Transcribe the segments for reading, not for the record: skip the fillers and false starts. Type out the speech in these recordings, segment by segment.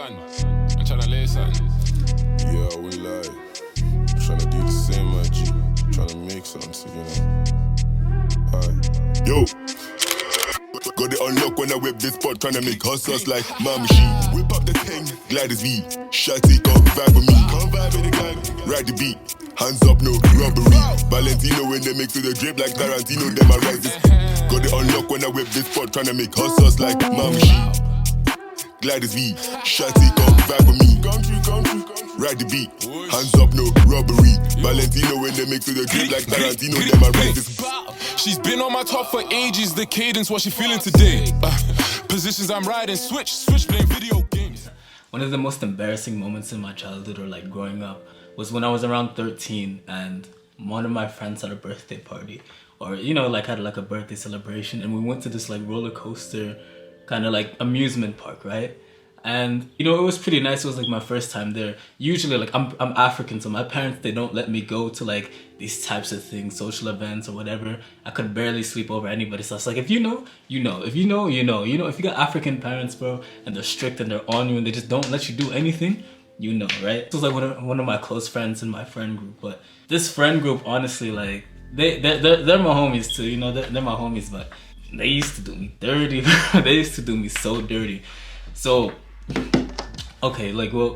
man. I'm tryna lay something. Yeah, we lie. Tryna do the same, my G. Tryna make something, so you know. Alright. Yo! Got it unlocked when I whip this pot, tryna make hustlers like my machine. Whip up the thing, glide as V. Shotty, come vibe with me. Come vibe with the gang. Ride the beat. Hands up, no robbery. Valentino when they make to the drip like Tarantino, them I rise this. Got it unlocked when I whip this pot, tryna make hustlers like my machine. Glide as V. Shotty, come vibe with me. Come true. Ride the beat. Hands up, no robbery. Valentino when they make to the drip like Tarantino, them I rise this. She's been on my top for ages, the cadence, what she feeling today. Positions I'm riding, switch playing video games. One of the most embarrassing moments in my childhood or like growing up was when I was around 13 and one of my friends had a birthday party or, you know, like had like a birthday celebration, and we went to this like roller coaster kind of like amusement park, right? And you know, it was pretty nice. It was like my first time there. Usually like I'm African, so my parents, they don't let me go to like these types of things, social events or whatever. I could barely sleep over anybody. So it's like, if you know, you know. If you know, you know. You know, if you got African parents, bro, and they're strict and they're on you and they just don't let you do anything, you know, right? It was like one of my close friends in my friend group. But this friend group, honestly, like they're my homies too, you know, they're my homies, but they used to do me dirty. They used to do me so dirty. So okay, like, well,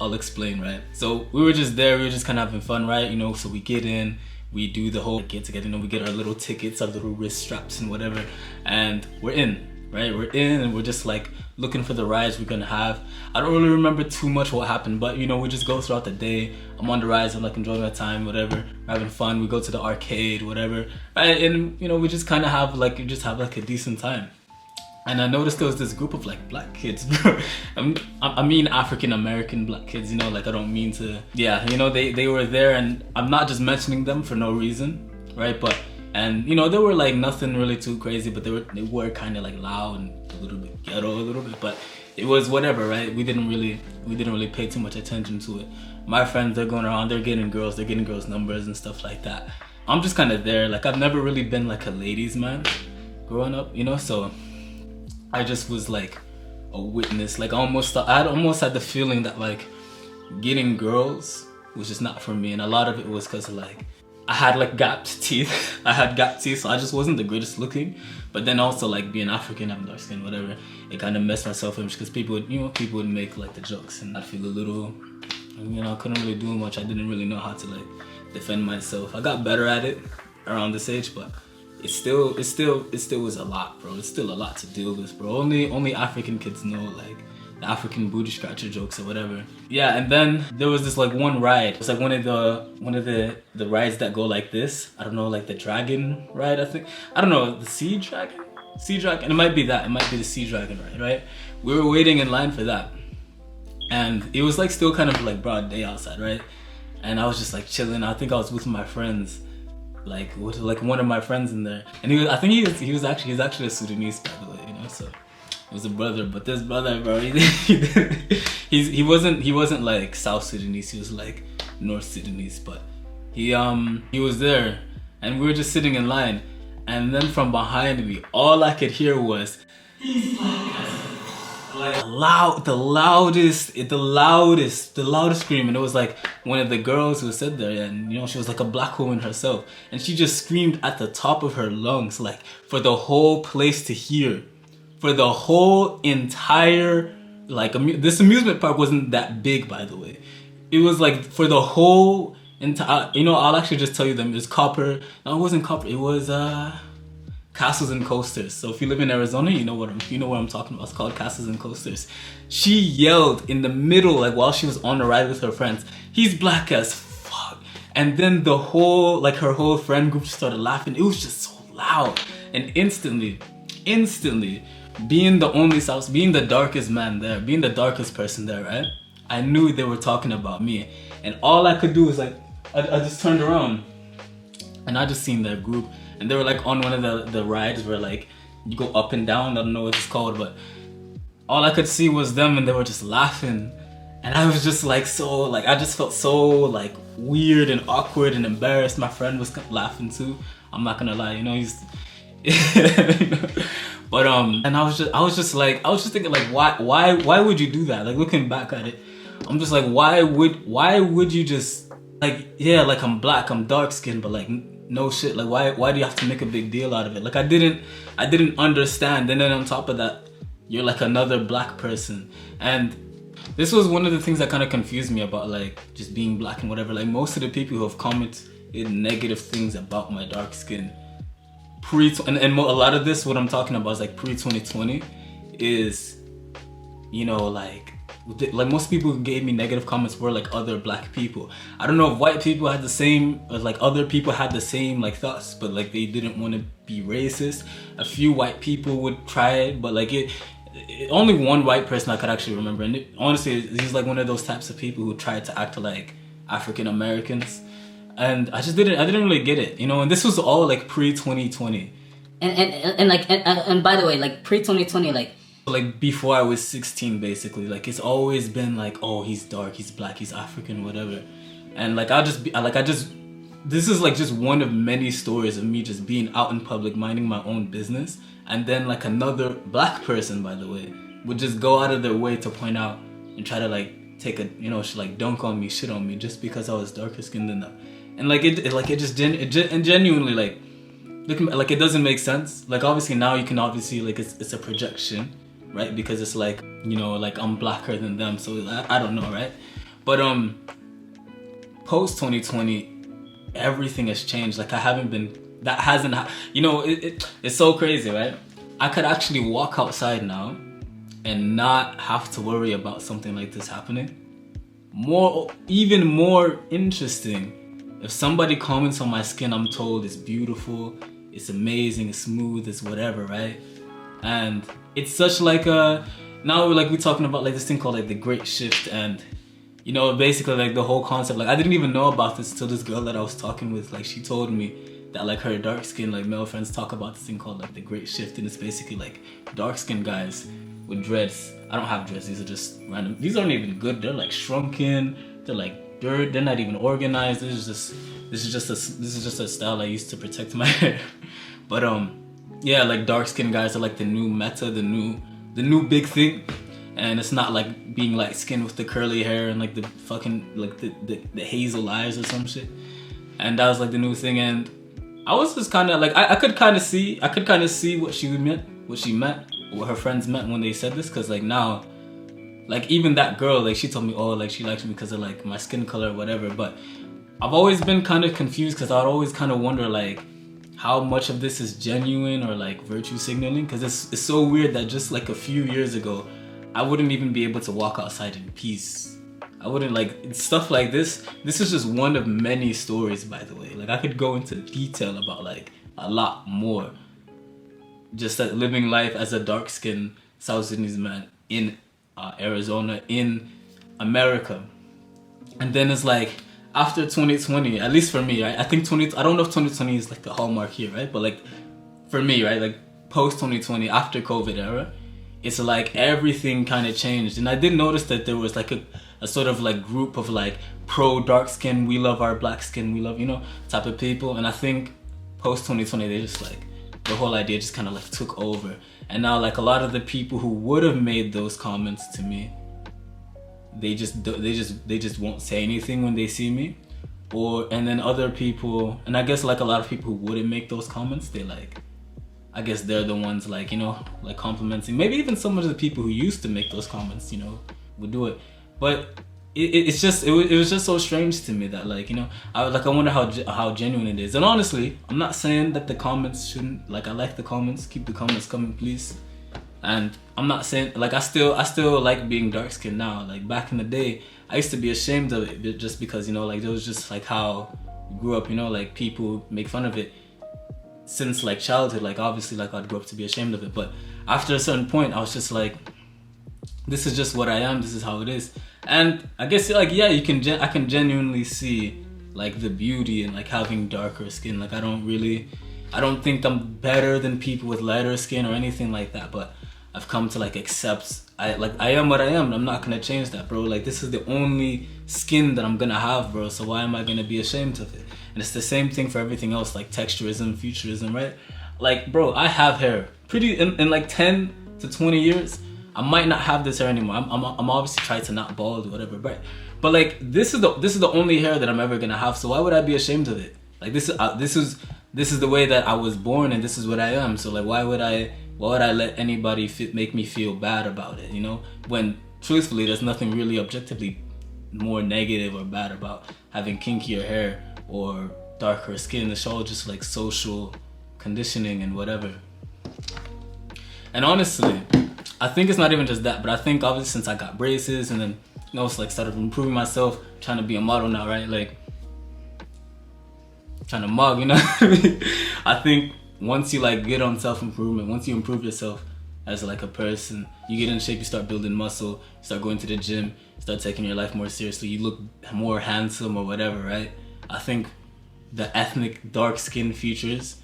I'll explain, right? So we were just there, we were just kind of having fun, right? You know, so we get in, we do the whole get together, you know, we get our little tickets, our little wrist straps and whatever, and we're in, right? We're in and we're just like looking for the rides we're gonna have. I don't really remember too much what happened, but you know, we just go throughout the day. I'm on the rides, I'm like enjoying my time, whatever, we're having fun. We go to the arcade, whatever, right? And you know, we just kind of have like, a decent time. And I noticed there was this group of like black kids, bro. I mean African American black kids, you know, like I don't mean to, yeah, you know, they were there, and I'm not just mentioning them for no reason, right? But, and you know, they were like nothing really too crazy, but they were kind of like loud and a little bit ghetto, a little bit, but it was whatever, right? We didn't really pay too much attention to it. My friends, they're going around, they're getting girls numbers and stuff like that. I'm just kind of there, like I've never really been like a ladies man growing up, you know, so I just was like a witness. Like I almost had the feeling that like getting girls was just not for me, and a lot of it was because like I had like gapped teeth. So I just wasn't the greatest looking. But then also like being African, having dark skin, whatever, it kind of messed my self-image because people would make like the jokes, and I'd feel a little, you know, I couldn't really do much. I didn't really know how to like defend myself. I got better at it around this age, but it still was a lot, bro. It's still a lot to deal with, bro. Only African kids know like the African booty scratcher jokes or whatever. Yeah, and then there was this like one ride. It's like one of the rides that go like this. I don't know, like the dragon ride, I think. I don't know, the sea dragon. And it might be that. It might be the sea dragon ride, right? We were waiting in line for that, and it was like still kind of like broad day outside, right? And I was just like chilling. I think I was with my friends. Like with like one of my friends in there, and he was actually a Sudanese, by the way, you know, so it was a brother. But this brother, bro, he wasn't like South Sudanese, he was like North Sudanese, but he was there, and we were just sitting in line, and then from behind me, all I could hear was, he's like the loudest scream, and it was like one of the girls who said there, and you know, she was like a black woman herself, and she just screamed at the top of her lungs, like for the whole place to hear, for the whole entire like this amusement park wasn't that big, by the way. It was like for the whole entire, you know, I'll actually just tell you them. It was Copper. No, it wasn't Copper. It was Castles and Coasters. So if you live in Arizona, you know what I'm talking about. It's called Castles and Coasters. She yelled in the middle, like while she was on the ride with her friends, "He's black as fuck!" And then her whole friend group started laughing. It was just so loud, and instantly, being the darkest man there, being the darkest person there, right? I knew they were talking about me, and all I could do was like, I just turned around, and I just seen their group. And they were like on one of the rides where like you go up and down. I don't know what it's called, but all I could see was them, and they were just laughing. And I was just like I just felt so like weird and awkward and embarrassed. My friend was laughing too. I'm not gonna lie, you know, he's But and I was just thinking like, why would you do that? Like looking back at it, I'm just like, why would you just like, yeah, like I'm black, I'm dark skinned, but like no shit, like why do you have to make a big deal out of it? Like I didn't understand. And then on top of that, you're like another black person. And this was one of the things that kind of confused me about like just being black and whatever. Like most of the people who have commented negative things about my dark skin a lot of this, what I'm talking about is like pre-2020 is, you know, like most people who gave me negative comments were like other black people. I don't know if white people had the same, or like other people had the same like thoughts, but like they didn't want to be racist. A few white people would try it, but like only one white person I could actually remember. And honestly, he's like one of those types of people who tried to act like African Americans. And I didn't really get it, you know. And this was all like pre-2020. And by the way, like pre-2020, like before I was 16, basically. Like it's always been like, oh, he's dark, he's black, he's African, whatever. And like this is like just one of many stories of me just being out in public, minding my own business. And then like another black person, by the way, would just go out of their way to point out and try to like take a, you know, like dunk on me, shit on me, just because I was darker skinned than them. And like it genuinely like it doesn't make sense. Like obviously now you can obviously like it's a projection, right? Because it's like, you know, like I'm blacker than them, so I don't know, right? But post 2020, everything has changed. Like you know, it's so crazy, right? I could actually walk outside now and not have to worry about something like this happening. Even more interesting, if somebody comments on my skin, I'm told it's beautiful, it's amazing, it's smooth, it's whatever, right? And it's such like now we're talking about like this thing called like the great shift. And you know, basically like the whole concept, like I didn't even know about this till this girl that I was talking with, like she told me that like her dark skin like male friends talk about this thing called like the great shift. And it's basically like dark skinned guys with dreads. I don't have dreads, these are just random, these aren't even good, they're like shrunken, they're like dirt, they're not even organized. This is just a style I used to protect my hair. But yeah, like dark skinned guys are like the new meta, the new big thing. And it's not like being light skinned with the curly hair and like the fucking like the hazel eyes or some shit. And that was like the new thing. And I was just kind of like I could kind of see what she meant, what her friends meant when they said this. Because like now, like even that girl, like she told me, oh, like she likes me because of like my skin color or whatever. But I've always been kind of confused because I'd always kind of wonder like how much of this is genuine or like virtue signaling. Because it's so weird that just like a few years ago, I wouldn't even be able to walk outside in peace. I wouldn't like stuff like this. This is just one of many stories, by the way. Like I could go into detail about like a lot more. Just that living life as a dark-skinned South Sudanese man in Arizona, in America. And then it's like after 2020, at least for me, right? I don't know if 2020 is like the hallmark here, right? But like for me, right? Like post 2020, after COVID era, it's like everything kind of changed. And I did notice that there was like a sort of like group of like pro dark skin, we love our black skin, we love, you know, type of people. And I think post 2020, they just like, the whole idea just kind of like took over. And now like a lot of the people who would have made those comments to me, they just won't say anything when they see me. And then other people, and I guess like a lot of people who wouldn't make those comments, they like, I guess they're the ones like, you know, like complimenting. Maybe even some of the people who used to make those comments, you know, would do it. But it was just so strange to me that like, you know, I wonder how genuine it is. And honestly, I'm not saying that the comments shouldn't, like I like the comments, keep the comments coming, please. And I'm not saying like I still like being dark skinned now. Like back in the day, I used to be ashamed of it just because, you know, like it was just like how we grew up, you know, like people make fun of it since like childhood. Like obviously like I'd grow up to be ashamed of it, but after a certain point I was just like, this is just what I am, this is how it is. And I guess like, yeah, I can genuinely see like the beauty in like having darker skin. Like I don't think I'm better than people with lighter skin or anything like that, but I've come to like accept I am what I am, and I'm not gonna change that, bro. Like this is the only skin that I'm gonna have, bro, so why am I gonna be ashamed of it? And it's the same thing for everything else, like texturism, futurism, right? Like, bro, I have hair. in like 10 to 20 years, I might not have this hair anymore. I'm obviously trying to not bald or whatever, but like this is the only hair that I'm ever gonna have. So why would I be ashamed of it? Like this is the way that I was born, and this is what I am. So like why would I let anybody make me feel bad about it? You know, when truthfully there's nothing really objectively more negative or bad about having kinkier hair or darker skin. It's all just like social conditioning and whatever. And honestly, I think it's not even just that, but I think obviously since I got braces and then, you know, it's like started improving myself, trying to be a model now, right? Like trying to mug, you know what I mean? I think once you like get on self-improvement, once you improve yourself as like a person, you get in shape, you start building muscle, you start going to the gym, start taking your life more seriously, you look more handsome or whatever, right? I think the ethnic dark skin features,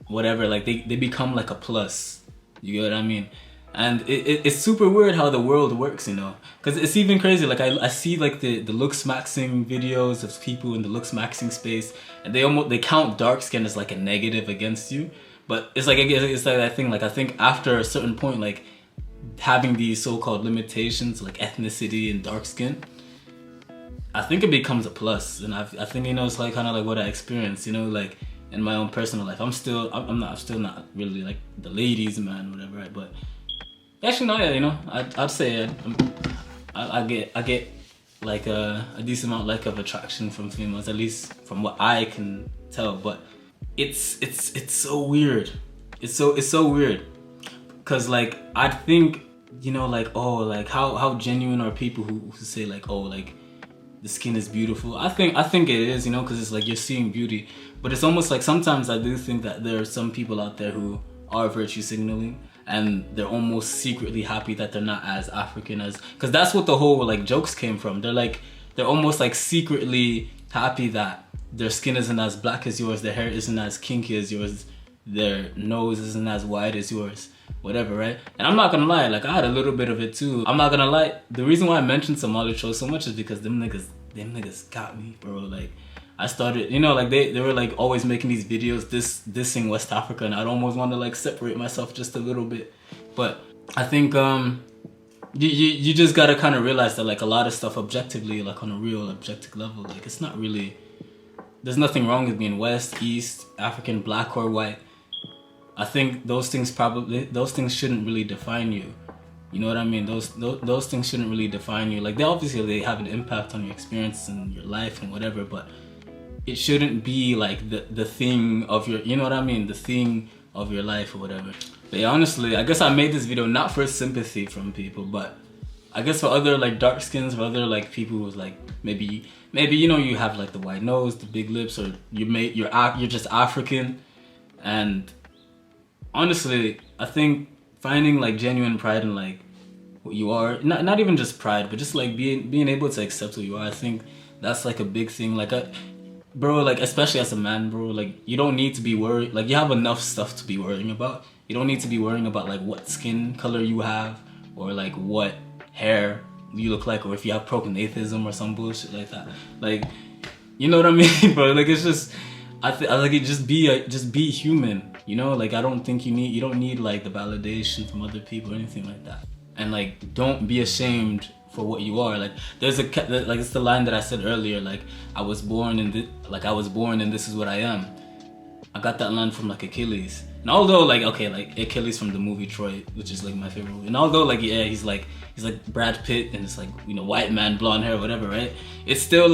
whatever, like they become like a plus. You get what I mean? And it's super weird how the world works, you know? Because it's even crazy. Like I see like the looks maxing videos of people in the looks maxing space, and they count dark skin as like a negative against you. But it's like that thing. Like I think after a certain point, like having these so-called limitations like ethnicity and dark skin, I think it becomes a plus. And I think, you know, it's like kind of like what I experienced, you know, like in my own personal life. I'm still not really like the ladies man, whatever, right? But actually no, yeah, you know, I'd say I get like a decent amount like of attraction from females, at least from what I can tell. But it's so weird. It's so weird, cause like I think, you know, like, oh, like how genuine are people who say like, oh, like the skin is beautiful. I think it is, you know, because it's like you're seeing beauty. But it's almost like sometimes I do think that there are some people out there who are virtue signaling, and they're almost secretly happy that they're not as African as, because that's what the whole like jokes came from. They're almost like secretly happy that their skin isn't as black as yours, their hair isn't as kinky as yours, their nose isn't as wide as yours, whatever, right? And I'm not gonna lie, like I had a little bit of it too. I'm not gonna lie, the reason why I mentioned Somali trolls so much is because them niggas got me, bro. Like I started, you know, like they were like always making these videos dissing West Africa, and I'd almost want to like separate myself just a little bit. But I think you just gotta kind of realize that like a lot of stuff objectively, like on a real objective level, like it's not really, there's nothing wrong with being West, East, African, black or white. I think those things shouldn't really define you. You know what I mean? Those things shouldn't really define you. Like they have an impact on your experience and your life and whatever, but it shouldn't be like the thing of your, you know what I mean? The thing of your life or whatever. But yeah, honestly, I guess I made this video not for sympathy from people, but I guess for other like dark skins, for other like people who's like maybe you know, you have like the white nose, the big lips, or you're just African. And honestly, I think finding like genuine pride in like what you are, not even just pride, but just like being able to accept who you are, I think that's like a big thing. Like bro, like especially as a man, bro, like you don't need to be worried. Like you have enough stuff to be worrying about. You don't need to be worrying about like what skin color you have, or like what hair you look like, or if you have prognathism or some bullshit like that. Like, you know what I mean, bro? Like it's just, I like it. Just be human. You know, like I don't think you don't need like the validation from other people or anything like that. And like, don't be ashamed for what you are. Like there's like it's the line that I said earlier. Like I was born and this is what I am. I got that line from like Achilles. And although like, okay, like Achilles from the movie Troy, which is like my favorite movie. And although like, yeah, he's like Brad Pitt and it's like, you know, white man, blonde hair, whatever, right? It's still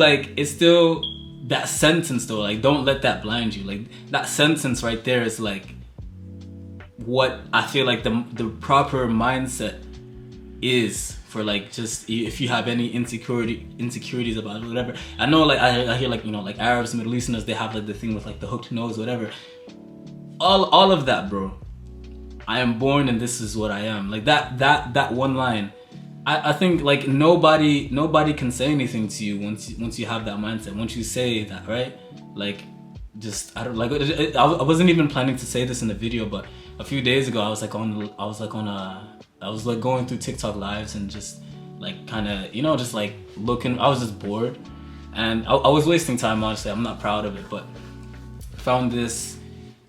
that sentence though. Like don't let that blind you. Like that sentence right there is like what I feel like the proper mindset is for like, just if you have any insecurities about it, whatever. I know like I hear like, you know, like Arabs, Middle Easterners, they have like the thing with like the hooked nose, whatever. All of that, bro. I am born and this is what I am. Like that one line. I think like nobody can say anything to you once you have that mindset. Once you say that, right? Like just, I don't like, I wasn't even planning to say this in the video, but a few days ago I was like going through TikTok lives and just like kind of, you know, just like looking. I was just bored and I was wasting time, honestly. I'm not proud of it, but I found this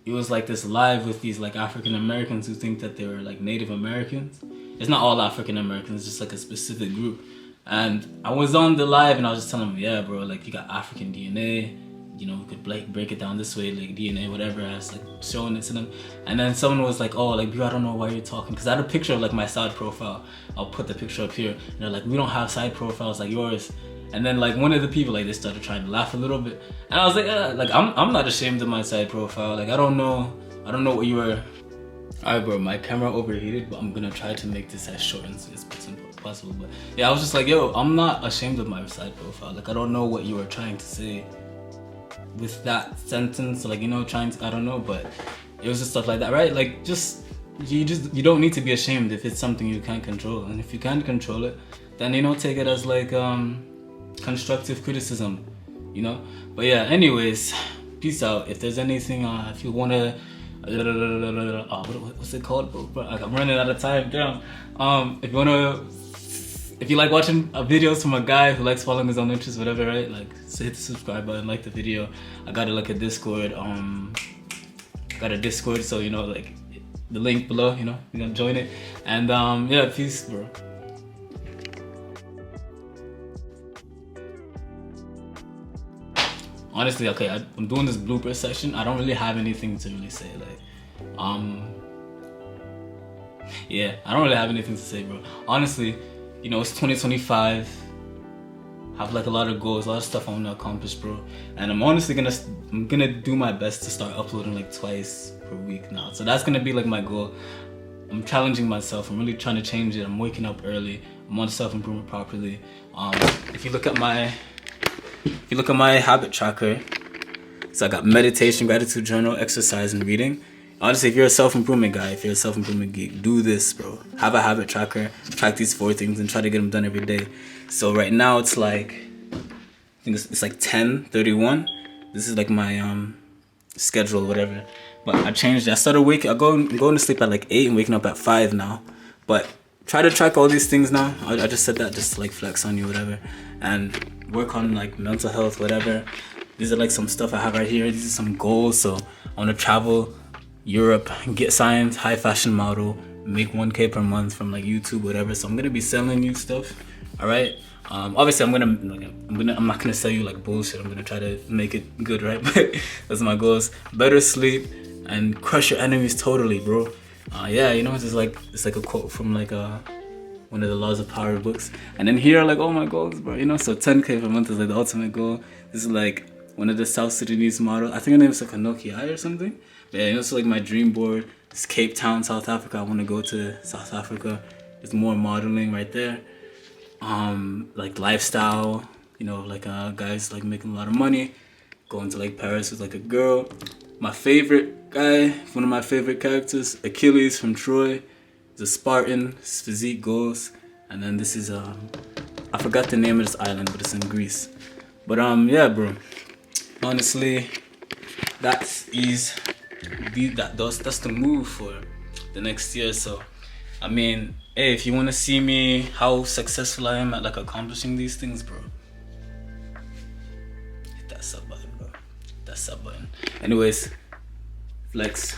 it was like this live with these like African Americans who think that they were like Native Americans. It's not all African Americans, it's just like a specific group. And I was on the live and I was just telling them, yeah, bro, like you got African DNA, you know, we could break it down this way, like DNA, whatever. I was like showing it to them. And then someone was like, oh, like, bro, I don't know why you're talking. Because I had a picture of like my side profile. I'll put the picture up here. And they're like, we don't have side profiles like yours. And then like one of the people, like they started trying to laugh a little bit. And I was like, I'm not ashamed of my side profile. Like, I don't know what you were. Alright, bro, my camera overheated, but I'm gonna try to make this as short and sweet as possible. But yeah, I was just like, yo, I'm not ashamed of my side profile. Like, I don't know what you were trying to say with that sentence, like, you know, I don't know, but it was just stuff like that, right? Like, you don't need to be ashamed if it's something you can't control. And if you can't control it, then, you know, take it as like constructive criticism, you know. But yeah, anyways, peace out. If there's anything, if you wanna what's it called, bro? I'm running out of time. Damn. If you like watching videos from a guy who likes following his own interests, whatever, right? Like, so hit the subscribe button, like the video. I got like a Discord. So, you know, like the link below, you know, you can join it. And yeah, peace, bro. Honestly, okay, I'm doing this blooper section. I don't really have anything to really say, like, yeah, I don't really have anything to say, bro. Honestly, you know, it's 2025. I have like a lot of goals, a lot of stuff I want to accomplish, bro. And I'm honestly gonna do my best to start uploading like twice per week now. So that's gonna be like my goal. I'm challenging myself. I'm really trying to change it. I'm waking up early. I'm on self-improvement properly. If you look at my habit tracker, so I got meditation, gratitude journal, exercise, and reading. Honestly, if you're a self-improvement guy, if you're a self-improvement geek, do this, bro. Have a habit tracker, track these 4 things, and try to get them done every day. So right now it's like, I think it's like 10:31. This is like my schedule, whatever. But I changed it. I started I'm going to sleep at like 8 and waking up at 5 now. But try to track all these things now. I just said that just to like flex on you, whatever. And work on like mental health, whatever. These are like some stuff I have right here. These are some goals. So I want to travel Europe, get signed, high fashion model, make 1K per month from like YouTube, whatever. So I'm gonna be selling you stuff. All right. Obviously I'm not gonna sell you like bullshit. I'm gonna try to make it good, right? But that's my goals. Better sleep and crush your enemies totally, bro. Yeah, you know, it's like a quote from like one of the Laws of Power books. And then here are like all my goals, bro. You know, so 10K per month is like the ultimate goal. This is like one of the South Sudanese models. I think her name is like Anoki or something. But yeah, you know, it's like my dream board. It's Cape Town, South Africa. I want to go to South Africa. There's more modeling right there. Like lifestyle, you know, like guys like making a lot of money, going to like Paris with like a girl. My favorite guy, one of my favorite characters, Achilles from Troy. He's a Spartan, his physique goals. And then this is I forgot the name of this island, but it's in Greece. But yeah, bro. Honestly, that's the move for the next year. So I mean, hey, if you want to see me how successful I am at like accomplishing these things, bro, hit that sub button, bro. Hit that sub button. Anyways, flex.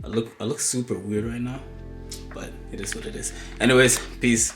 I look super weird right now, but it is what it is. Anyways, peace.